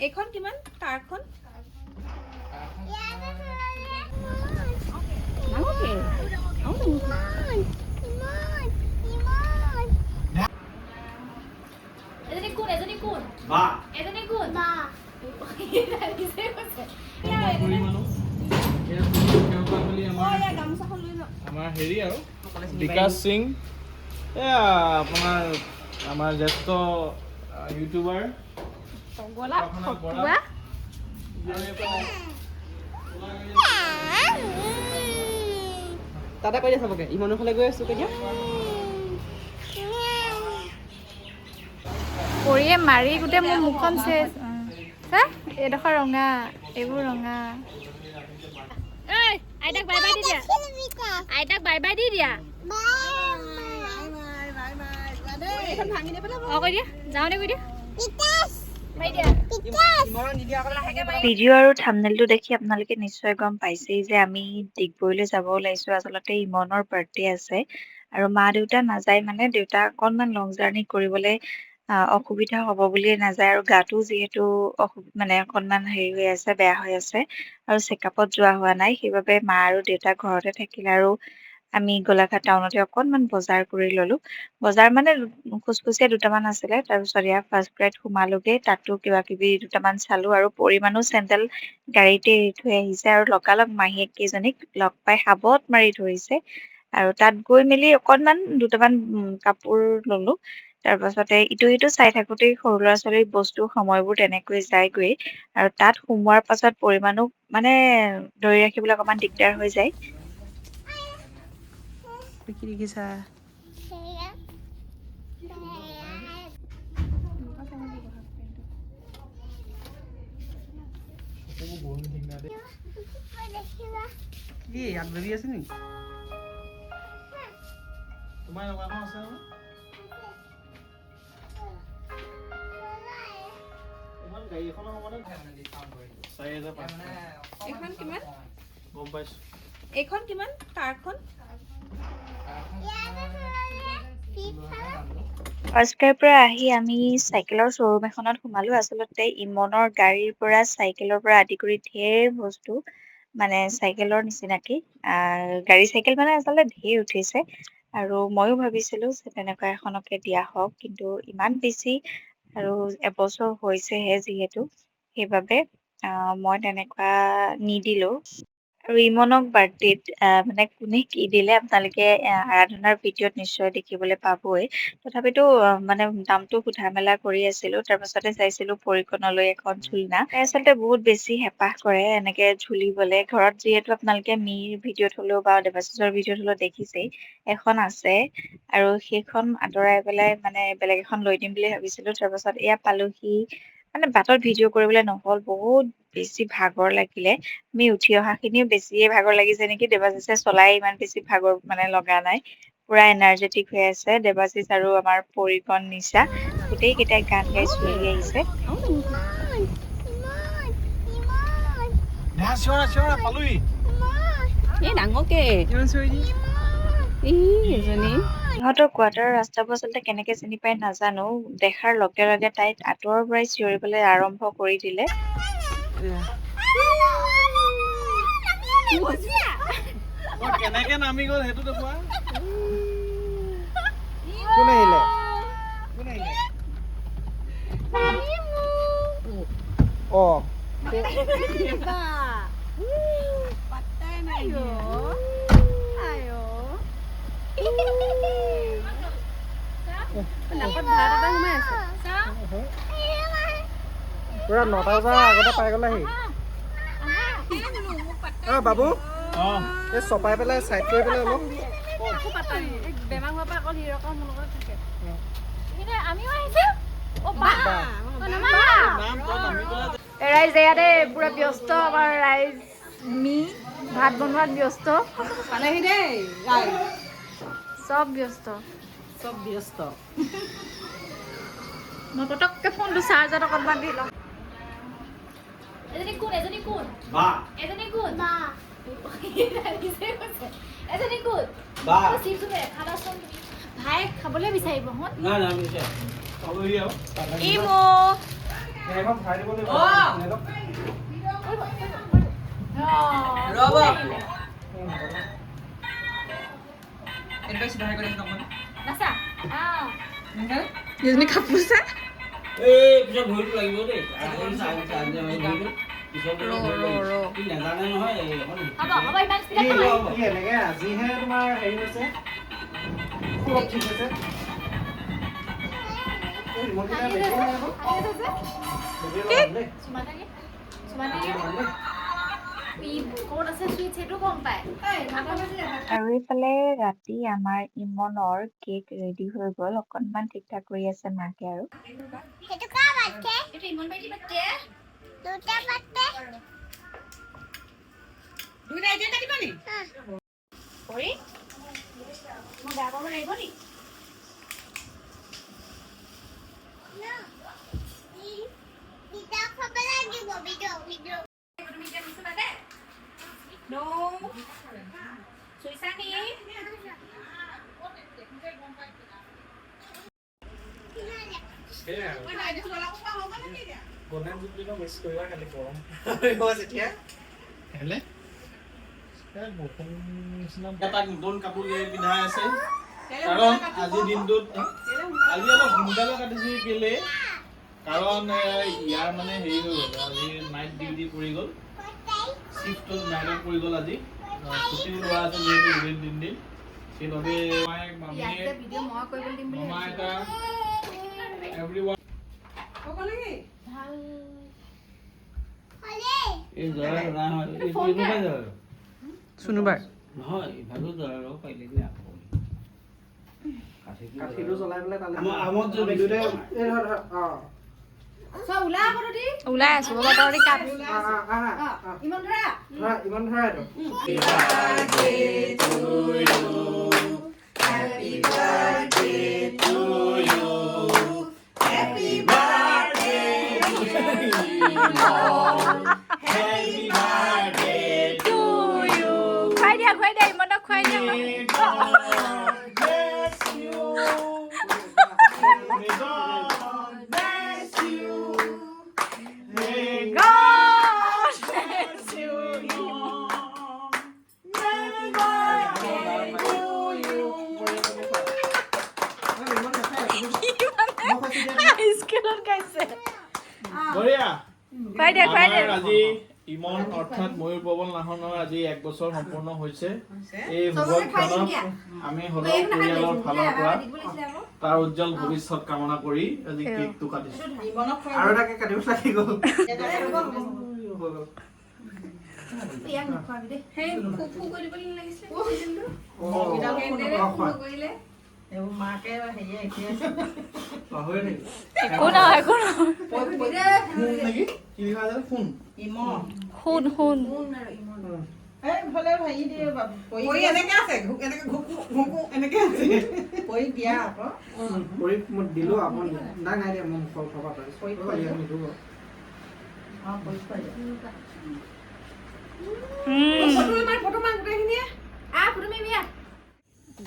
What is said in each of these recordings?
এইখন কিমান কাৰখন? এজনী কোন? বা। এজনী কোন? বা। আমাৰ হেৰি আৰু বিকাশ সিং আপোনাৰ আমাৰ জ্যেষ্ঠ ইউটিউবাৰ তাতে কৈ দিয়া চাবগে ইমানৰ ফালে গৈ আছো কৈ দিয়া পৰিয়ে মাৰি গোটেই মোৰ মুখখন চেচ এইডোখৰ ৰঙা এইবোৰ ৰঙা আইতাক বাই বাই দি দিয়া আইতাক বাই বাই দি দিয়া কৈ দিয়া যাওঁ দে কৈ দিয়া ভিডিঅ' আৰু থাম্বনেইলটো দেখি আপোনালোকে নিশ্চয় গম পাইছেই যে আমি ডিগবৈলৈ যাব ওলাইছো আচলতে ইমনৰ বাৰ্থডে আছে আৰু মা দেউতা নাযায় মানে দেউতা অকণমান লং জাৰ্ণি কৰিবলৈ অসুবিধা হ'ব বুলিয়ে নাযায় আৰু গাটো যিহেতু মানে অকণমান হেৰি হৈ আছে বেয়া হৈ আছে আৰু চেকআপত যোৱা হোৱা নাই সেইবাবে মা আৰু দেউতা ঘৰতে থাকিলে আৰু আমি গোলাঘাট টাউনতে অকণমান বজাৰ কৰি ললো বজাৰ মানে খুচখুচীয়া দুটামান আছিলে তাৰপিছত ইয়াৰ ফাৰ্ষ্ট ক্ৰাইড সোমালোগে তাতো কিবা কিবি দুটামান চালো আৰু পৰিমাণো চেণ্ডেল গাড়ীতে এৰি থৈ আহিছে আৰু লগালগ মাহীয়েক কেইজনীক লগ পাই সাবত মাৰি ধৰিছে আৰু তাত গৈ মেলি অকণমান দুটামান কাপোৰ ললো তাৰ পাছতে ইটো সিটো চাই থাকোতেই সৰু ল'ৰা ছোৱালীৰ বস্তু সময়বোৰ তেনেকৈ যায়গৈ আৰু তাত সোমোৱাৰ পাছত পৰিমাণো মানে ধৰি ৰাখিবলৈ অকণমান দিগদাৰ হৈ যায় কি দেখিছা কি আগবাঢ়ি আছে নেকি তোমাৰ দোকানখন আছে নহয় ইমান গাড়ী এখনৰ সমানে 4,500 এইখন কিমান? গম পাইছো এইখন কিমান কাৰখন? ফাৰ্ষ্ট ক্ৰাইৰ পৰা আহি আমি চাইকেলৰ শ্ব'ৰুম এখনত সোমালো আচলতে ইমনৰ গাড়ীৰ পৰা চাইকেলৰ পৰা আদি কৰি ঢেৰ বস্তু মানে চাইকেলৰ নিচিনাকে গাড়ী চাইকেল মানে আচলতে ঢেৰ উঠিছে আৰু ময়ো ভাবিছিলো যে তেনেকুৱা এখনকে দিয়া হওক কিন্তু ইমান বেছি আৰু এবছৰ হৈছেহে যিহেতু সেইবাবে মই তেনেকুৱা নিদিলো আৰু ইমনক বাৰ্থডেত মানে কোনে কি দিলে আপোনালোকে আৰাধনাৰ ভিডিঅ'ত নিশ্চয় দেখিবলৈ পাবই তথাপিতো মানে দামটো সোধা মেলা কৰি আছিলো তাৰ পাছতে চাইছিলো পৰিকণলৈ এখন ঝুলনা আচলতে বহুত বেছি হেঁপাহ কৰে এনেকে ঝুলিবলে ঘৰত যিহেতু আপোনালোকে মিৰ ভিডিঅ'ত হলেও বা দেৱাশিষৰ ভিডিঅ'ত হলেও দেখিছেই এখন আছে আৰু সেইখন আঁতৰাই পেলাই মানে বেলেগ এখন লৈ দিম বুলি ভাবিছিলো তাৰ পাছত এয়া পালোহি মানে বাটত ভিডিঅ' কৰিবলৈ নহল বহুত বেছি ভাগৰ লাগিলে আমি উঠি অহা খিনিও বেছিয়ে ভাগৰ লাগিছে নেকি দেৱাশিষে চলাই ইমান বেছি ভাগৰ মানে লগা নাই পুৰা এনাৰ্জেটিক হৈ আছে দেৱাশিষ আৰু আমাৰ পৰিকণ নিশা গোটেই কেইটাই গান গাই চলি আহিছে পালোহি এই ডাঙৰকে কিমান চিঞৰি দিয়ে এজনী ইহঁতৰ কোৱাৰ্টাৰৰ ৰাস্তাবোৰ আচলতে কেনেকে চিনি পাই নাজানো দেখাৰ লগে লগে তাইক আঁতৰৰ পৰাই চিঞৰিবলৈ আৰম্ভ কৰি দিলে কেনেকে নামি গ'ল সেইটো দেখুৱা কোন আহিলে অ পুৰা 9টা বজাৰ আগতে পাই গ'লাহি বাবু এই চপাই পেলাই চাইড কৰি পেলাই অলপ বেমাৰ হোৱাৰ পৰা অকল হিৰকৰ মোৰ লগত থাকে ৰাইজ ইয়াতে পুৰা ব্যস্ত আমাৰ ৰাইজ ভাত বনোৱাত ব্যস্ত পালেহি দেই চব ব্যস্ত মই পটককে ফোনটো চাৰ্জত অকণমান দি লওঁ এজনী কোন? বা এজনী কোন? বা। এজনী কোন? বা চিপছুকে খাবাচোন ভাই খাবলৈ বিচাৰিব হত না না আমি পালোহি আৰু ইমো গাড়ীখন ভৰাই দিব লাগিব ৰ'ব নাচা এজনী কাপোৰ চা এই পিছত ভৰিটো লাগিব দেই পিছত নাজানে নহয় হ'ব হ'ব ইমান স্পীডত নহয় কি এনেকে আজিহে তোমাৰ হেৰি হৈছে খুব ঠিক হৈছে এই ৰিমটকেইটা দেখি নাই আকৌ ক'ত আছে চুইচ সেইটো গম পায় আৰু এইফালে ৰাতি আমাৰ ইমনৰ কেক ৰেডি হৈ গ'ল অকণমান ঠিক ঠাক কৰি আছে মাকে আৰু সেইটো কা বাটে এইটো ইমন বাইটি বাটে দুটা বাটে দুটা এতিয়া কাটিবা নি কৰি মই বেয়া পাব লাগিব নি না বিটা খাব লাগিব ভিডিও তুমি এতিয়া মিছ বাটে নো সুইসানি বনাই দিলে মিছ কৰিবা খালি গৰম যেতিয়া হেলে তাক নতুন কাপোৰ পিন্ধাই আছে কাৰণ আজিৰ দিনটোত আজি অলপ সোনকালে কাটিছো কেলে কাৰণ ইয়াৰ মানে হেৰি হৈ গ'ল আজি নাইট ডিউটি পৰি গ'ল শিফ্টত নাইটত পৰি গ'ল আজি ছুটিও লোৱা আছে যিহেতু দিন সেইবাবে মামা এটা এভৰিৱান এই জৰা নহয় এইটো নহয় জৰা শুনুবাৰ নহয় ইভাগো জৰা পাৰিলে নে আকৌ কাঠিটো জ্বলাই পেলাই তালে আমত যদি দুটা এই ধৰ অ সব উলা কৰদি ওলাই আছো বাবা তহঁতি কাট ইমন ধৰা ইমান ধৰা এইটো খুৱাই দিয়া ইমনক খুৱাই দিয়া বঢ়িয়া খুৱাই দিয়া আজি ইমন অৰ্থাৎ ময়ূৰ পৱন লাহনৰ আজি 1 বছৰ সম্পূৰ্ণ হৈছে এই শুভক্ষণত আমি হলেও পৰিয়ালৰ ফালৰ পৰা তাৰ উজ্জ্বল ভৱিষ্যত কামনা কৰি আজি কেকটো কাটিছো আৰু এটাকে কাটিব লাগি গ'ল একো নহয় শুন দিলো আপুনি নাই নাই দিয়া মই খোৱা পাৰিছো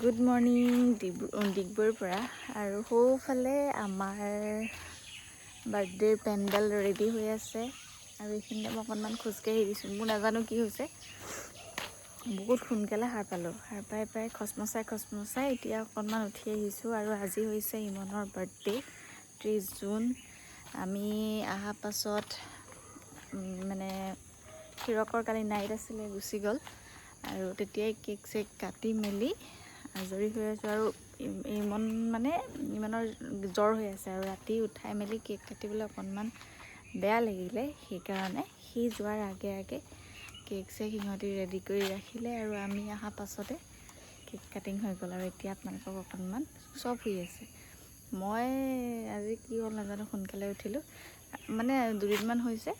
গুড মৰ্ণিং ডিগবৈৰ পৰা আৰু সৌফালে আমাৰ বাৰ্থডেৰ পেণ্ডেল ৰেডি হৈ আছে আৰু এইখিনিতে মই অকণমান খোজকাঢ়ি দিছোঁ মোৰ নাজানো কি হৈছে বহুত সোনকালে সাৰ পালোঁ সাৰ পাই প্ৰায় খচমচাই এতিয়া অকণমান উঠি আহিছোঁ আৰু আজি হৈছে ইমনৰ বাৰ্থডে 30 জুন আমি অহা পাছত মানে হিৰকৰ কালি নাইট আছিলে গুচি গ'ল আৰু তেতিয়াই কেক চেক কাটি মেলি আজৰি হৈ আছোঁ আৰু ইমনৰ জ্বৰ হৈ আছে আৰু ৰাতি উঠাই মেলি কেক কাটিবলৈ অকণমান বেয়া লাগিলে সেইকাৰণে সি যোৱাৰ আগে আগে কেক চেক সিহঁতি ৰেডি কৰি ৰাখিলে আৰু আমি অহা পাছতে কেক কাটিং হৈ গ'ল আৰু এতিয়া আপোনালোকক অকণমান চব শুই আছে মই আজি কি হ'ল নাজানো সোনকালে উঠিলোঁ মানে দুদিনমান হৈছে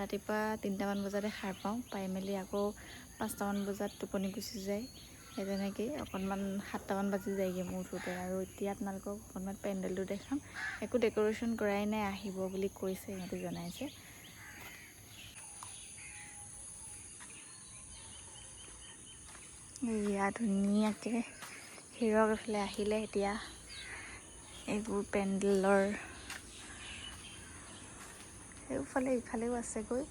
ৰাতিপুৱা 3টামান বজাতে সাৰ পাই মেলি আকৌ 5টামান বজাত টোপনি গুচি যায় সেই তেনেকৈ অকণমান 7টামান বাজি যায়গৈ মোৰ উঠোঁতে আৰু এতিয়া আপোনালোকক অকণমান পেণ্ডেলটো দেখাম একো ডেক'ৰেশ্যন কৰাই নাই আহিব বুলি কৈছে সিহঁতে জনাইছে এয়া ধুনীয়াকৈ হিৰক এফালে আহিলে এতিয়া এইবোৰ পেণ্ডেলৰ সেইফালে ইফালেও আছেগৈ।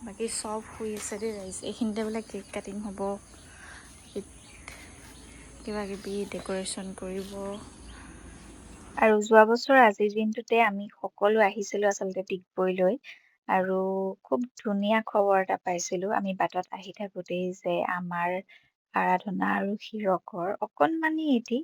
বাকী চব শুই আছে দেই ৰাইজ। এইখিনিতে বোলে কেক কাটিং হ'ব, কিবা কিবি ডেক'ৰেশ্যন কৰিব। আৰু যোৱা বছৰ আজিৰ দিনটোতে আমি সকলো আহিছিলোঁ আচলতে ডিগবৈলৈ, আৰু খুব ধুনীয়া খবৰ এটা পাইছিলোঁ আমি বাটত আহি থাকোঁতেই যে আমাৰ আৰাধনা আৰু হীৰকৰ অকণমানি এটি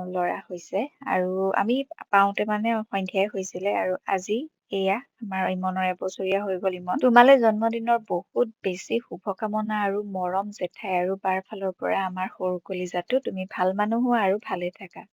ল'ৰা হৈছে। আৰু আমি পাওঁতে মানে সন্ধিয়াই হৈছিলে, আৰু আজি এয়া আমাৰ ইমনৰ এবছৰীয়া হৈ গ'ল। ইমন, তোমালৈ জন্মদিনৰ বহুত বেছি শুভকামনা আৰু মৰম জেঠাই আৰু বাৰ ফালৰ পৰা আমাৰ সৰু কলিজাটো। তুমি ভাল মানুহ হোৱা আৰু ভালে থাকা।